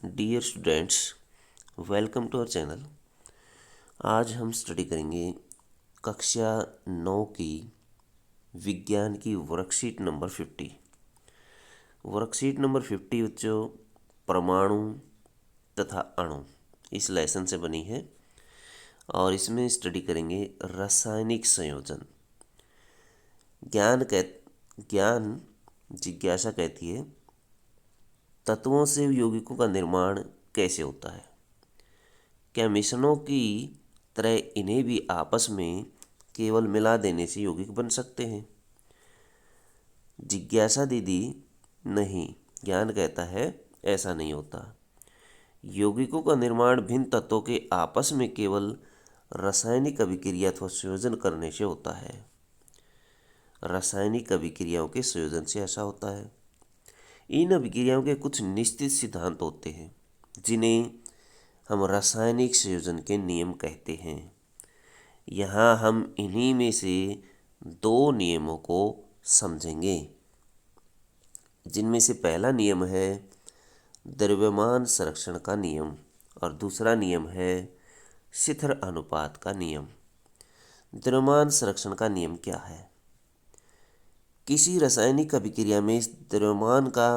Dear students, welcome to our channel. आज हम study करेंगे कक्षा 9 की विज्ञान की वर्कशीट नंबर 50। वर्कशीट नंबर 50 बच्चों परमाणु तथा अणु इस लेसन से बनी है और इसमें स्टडी करेंगे रासायनिक संयोजन। ज्ञान जिज्ञासा कहती है तत्वों से यौगिकों का निर्माण कैसे होता है। क्या मिश्रणों की तरह इन्हें भी आपस में केवल मिला देने से यौगिक बन सकते हैं? जिज्ञासा दीदी, नहीं, ज्ञान कहता है ऐसा नहीं होता। यौगिकों का निर्माण भिन्न तत्वों के आपस में केवल रासायनिक अभिक्रिया अथवा संयोजन करने से होता है। रासायनिक अभिक्रियाओं के संयोजन से ऐसा होता है। इन अभिक्रियाओं के कुछ निश्चित सिद्धांत होते हैं जिन्हें हम रासायनिक संयोजन के नियम कहते हैं। यहाँ हम इन्हीं में से दो नियमों को समझेंगे, जिनमें से पहला नियम है द्रव्यमान संरक्षण का नियम और दूसरा नियम है शिथिल अनुपात का नियम। द्रव्यमान संरक्षण का नियम क्या है? किसी रासायनिक अभिक्रिया में द्रव्यमान का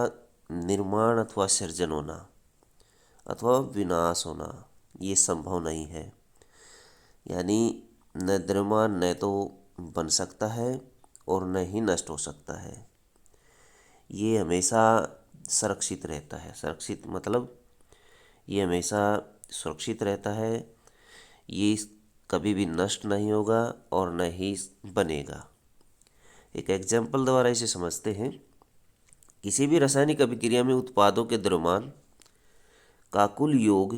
निर्माण अथवा सृजन होना अथवा विनाश होना ये संभव नहीं है। यानी न द्रव्यमान न तो बन सकता है और न ही नष्ट हो सकता है। ये हमेशा सुरक्षित रहता है। सुरक्षित मतलब ये हमेशा सुरक्षित रहता है। ये कभी भी नष्ट नहीं होगा और न ही बनेगा। एक एग्जाम्पल द्वारा इसे समझते हैं। किसी भी रासायनिक अभिक्रिया में उत्पादों के द्रव्यमान का कुल योग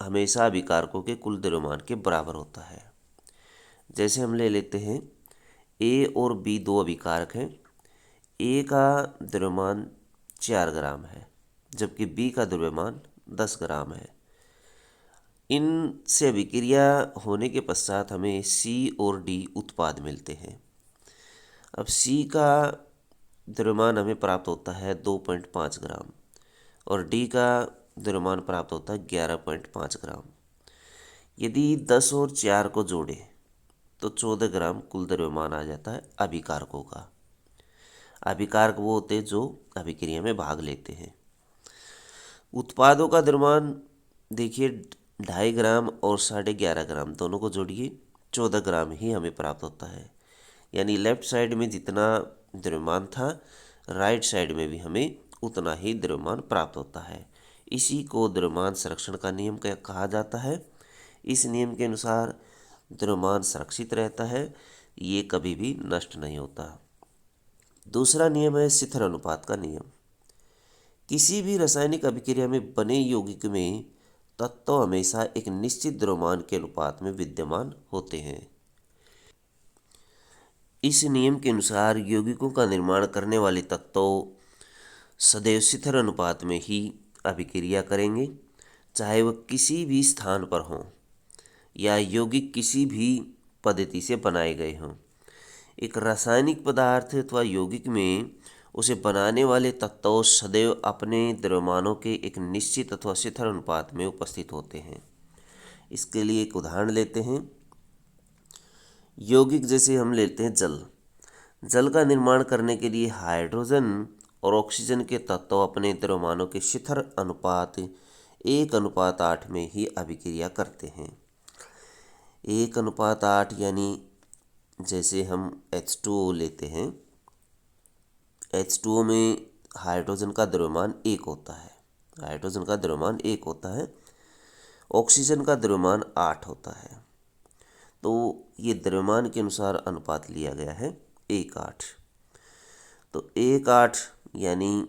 हमेशा अभिकारकों के कुल द्रव्यमान के बराबर होता है। जैसे हम ले लेते हैं ए और बी दो अभिकारक हैं। ए का द्रव्यमान 4 ग्राम है जबकि बी का द्रव्यमान 10 ग्राम है। इनसे अभिक्रिया होने के पश्चात हमें सी और डी उत्पाद मिलते हैं। अब सी का द्रव्यमान हमें प्राप्त होता है 2.5 ग्राम और डी का द्रव्यमान प्राप्त होता है 11.5 ग्राम। यदि 10 और 4 को जोड़े तो 14 ग्राम कुल द्रव्यमान आ जाता है अभिकारकों का। अभिकारक वो होते हैं जो अभिक्रिया में भाग लेते हैं। उत्पादों का द्रव्यमान देखिए 2.5 ग्राम और 11.5 ग्राम दोनों को जोड़िए 14 ग्राम ही हमें प्राप्त होता है। यानी लेफ्ट साइड में जितना द्रव्यमान था राइट साइड में भी हमें उतना ही द्रव्यमान प्राप्त होता है। इसी को द्रव्यमान संरक्षण का नियम कहा जाता है। इस नियम के अनुसार द्रव्यमान सुरक्षित रहता है, ये कभी भी नष्ट नहीं होता। दूसरा नियम है शिथिल अनुपात का नियम। किसी भी रासायनिक अभिक्रिया में बने यौगिक में तत्व हमेशा एक निश्चित द्रव्यमान के अनुपात में विद्यमान होते हैं। इस नियम के अनुसार यौगिकों का निर्माण करने वाले तत्व सदैव शिथिल अनुपात में ही अभिक्रिया करेंगे, चाहे वह किसी भी स्थान पर हों या यौगिक किसी भी पद्धति से बनाए गए हों। एक रासायनिक पदार्थ अथवा यौगिक में उसे बनाने वाले तत्व सदैव अपने द्रव्यमानों के एक निश्चित अथवा शिथिल अनुपात में उपस्थित होते हैं। इसके लिए एक उदाहरण लेते हैं। यौगिक जैसे हम लेते हैं जल का निर्माण करने के लिए हाइड्रोजन और ऑक्सीजन के तत्व अपने द्रव्यमानों के शिथिल अनुपात 1:8 में ही अभिक्रिया करते हैं। 1:8 यानी जैसे हम H2O लेते हैं, H2O में हाइड्रोजन का द्रव्यमान 1 होता है। हाइड्रोजन का द्रव्यमान 1 होता है, ऑक्सीजन का द्रव्यमान 8 होता है। तो ये द्रव्यमान के अनुसार अनुपात लिया गया है 1:8। तो 1:8 यानी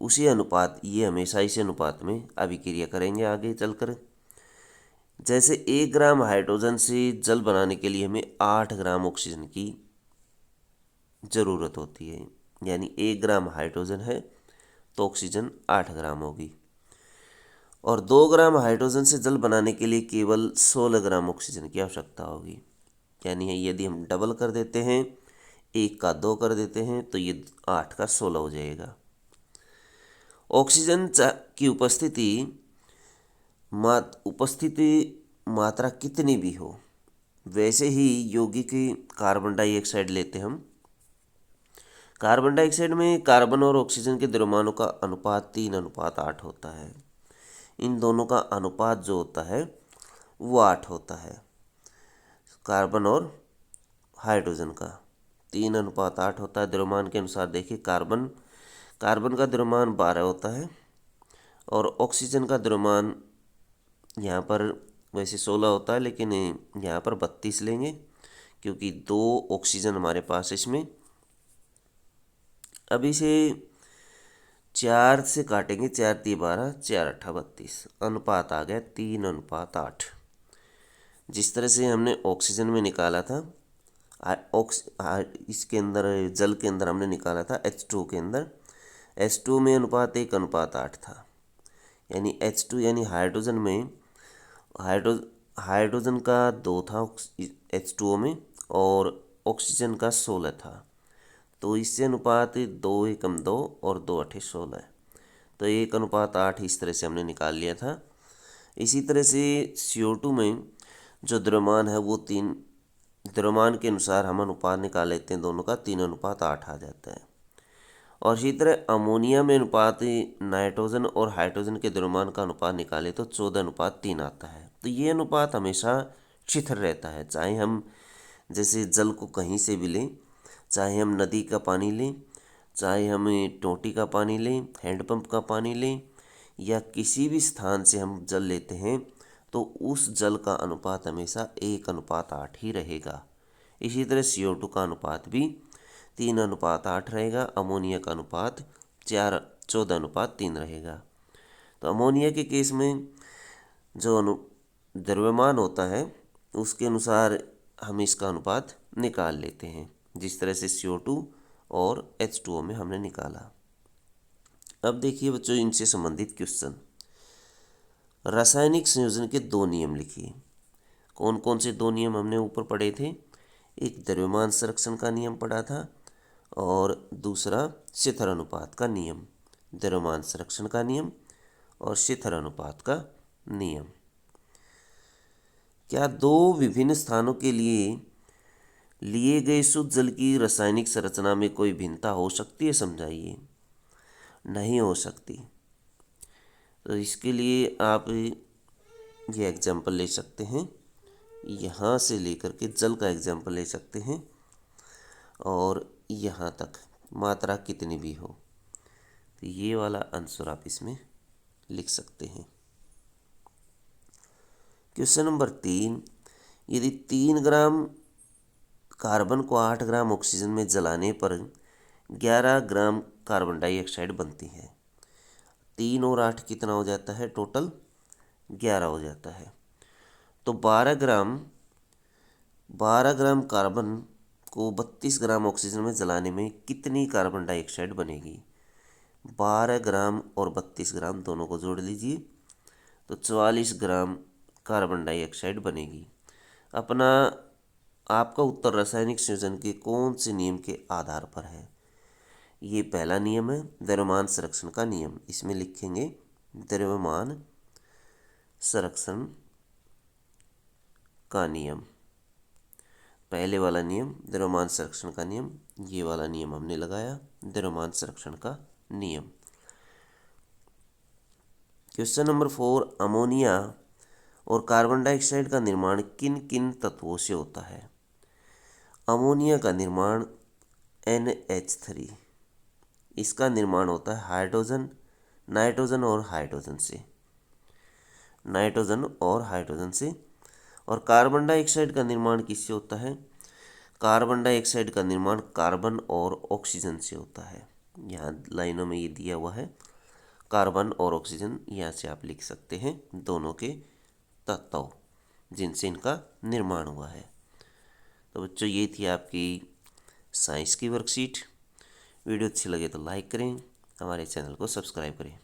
उसी अनुपात, ये हमेशा इसी अनुपात में अभिक्रिया करेंगे आगे चलकर। जैसे 1 ग्राम हाइड्रोजन से जल बनाने के लिए हमें 8 ग्राम ऑक्सीजन की ज़रूरत होती है। यानी 1 ग्राम हाइड्रोजन है तो ऑक्सीजन 8 ग्राम होगी। और 2 ग्राम हाइड्रोजन से जल बनाने के लिए केवल 16 ग्राम ऑक्सीजन की आवश्यकता होगी। यानी यदि हम डबल कर देते हैं, 1 का 2 कर देते हैं तो ये 8 का 16 हो जाएगा। ऑक्सीजन की उपस्थिति मात्रा कितनी भी हो, वैसे ही यौगिक कार्बन डाइऑक्साइड लेते हम। कार्बन डाइऑक्साइड में कार्बन और ऑक्सीजन के द्रव्यमानों का अनुपात 3:8 होता है। इन दोनों का अनुपात जो होता है वो 8 होता है। कार्बन और हाइड्रोजन का 3:8 होता है। द्रव्यमान के अनुसार देखिए, कार्बन का द्रव्यमान 12 होता है और ऑक्सीजन का द्रव्यमान यहाँ पर वैसे 16 होता है, लेकिन यहाँ पर 32 लेंगे क्योंकि 2 ऑक्सीजन हमारे पास इसमें। अब इसे 4 से काटेंगे, 4 × 12, 4 × 8 32, अनुपात आ गया 3:8। जिस तरह से हमने ऑक्सीजन में निकाला था, इसके अंदर जल के अंदर हमने निकाला था H2 के अंदर, H2 में अनुपात 1:8 था। यानी H2 यानी हाइड्रोजन में हाइड्रोजन का 2 था H2O में और ऑक्सीजन का 16 था। तो इससे अनुपात 2:1 और 2×8 16 है। तो 1:8 इस तरह से हमने निकाल लिया था। इसी तरह से CO2 में जो द्रव्यमान है वो द्रव्यमान के अनुसार हम अनुपात निकाल लेते हैं, दोनों का 3:8 आ जाता है। और इसी तरह अमोनिया में अनुपात नाइट्रोजन और हाइड्रोजन के द्रव्यमान का अनुपात निकाले तो 14:3 आता है। तो ये अनुपात हमेशा शिथिल रहता है, चाहे हम जैसे जल को कहीं से भी लें, चाहे हम नदी का पानी लें, चाहे हम टोटी का पानी लें, हैंडपंप का पानी लें, या किसी भी स्थान से हम जल लेते हैं, तो उस जल का अनुपात हमेशा 1:8 ही रहेगा। इसी तरह CO2 का अनुपात भी 3:8 रहेगा। अमोनिया का अनुपात 14:3 रहेगा। तो अमोनिया के केस में जो द्रव्यमान होता है उसके अनुसार हम इसका अनुपात निकाल लेते हैं, जिस तरह से CO2 और H2O में हमने निकाला। अब देखिए बच्चों, इनसे संबंधित क्वेश्चन। रासायनिक संयोजन के 2 नियम लिखिए। कौन कौन से 2 नियम हमने ऊपर पढ़े थे? एक द्रव्यमान संरक्षण का नियम पढ़ा था और दूसरा शिथिल अनुपात का नियम। द्रव्यमान संरक्षण का नियम और शिथिल अनुपात का नियम। क्या 2 विभिन्न स्थानों के लिए गए शुद्ध जल की रासायनिक संरचना में कोई भिन्नता हो सकती है? समझाइए। नहीं हो सकती। तो इसके लिए आप ये एग्जाम्पल ले सकते हैं, यहाँ से लेकर के जल का एग्जाम्पल ले सकते हैं और यहाँ तक मात्रा कितनी भी हो, तो ये वाला आंसर आप इसमें लिख सकते हैं। क्वेश्चन नंबर 3, यदि 3 ग्राम कार्बन को 8 ग्राम ऑक्सीजन में जलाने पर 11 ग्राम कार्बन डाइऑक्साइड बनती है, 3 और 8 कितना हो जाता है? टोटल 11 हो जाता है। तो 12 ग्राम कार्बन को 32 ग्राम ऑक्सीजन में जलाने में कितनी कार्बन डाइऑक्साइड बनेगी? 12 ग्राम और 32 ग्राम दोनों को जोड़ लीजिए तो 44 ग्राम कार्बन डाइऑक्साइड बनेगी। आपका उत्तर रासायनिक संयोजन के कौन से नियम के आधार पर है? ये पहला नियम है, द्रव्यमान संरक्षण का नियम। इसमें लिखेंगे द्रव्यमान संरक्षण का नियम। पहले वाला नियम द्रव्यमान संरक्षण का नियम, ये वाला नियम हमने लगाया द्रव्यमान संरक्षण का नियम। क्वेश्चन नंबर 4, अमोनिया और कार्बन डाइऑक्साइड का निर्माण किन किन तत्वों से होता है? अमोनिया का निर्माण NH3, इसका निर्माण होता है नाइट्रोजन और हाइड्रोजन से। और कार्बन डाइऑक्साइड का निर्माण किससे होता है? कार्बन डाइऑक्साइड का निर्माण कार्बन और ऑक्सीजन से होता है। यहाँ लाइनों में ये दिया हुआ है कार्बन और ऑक्सीजन, यहाँ से आप लिख सकते हैं दोनों के तत्व जिनसे इनका निर्माण हुआ है। तो बच्चों, ये थी आपकी साइंस की वर्कशीट। वीडियो अच्छी लगे तो लाइक करें, हमारे चैनल को सब्सक्राइब करें।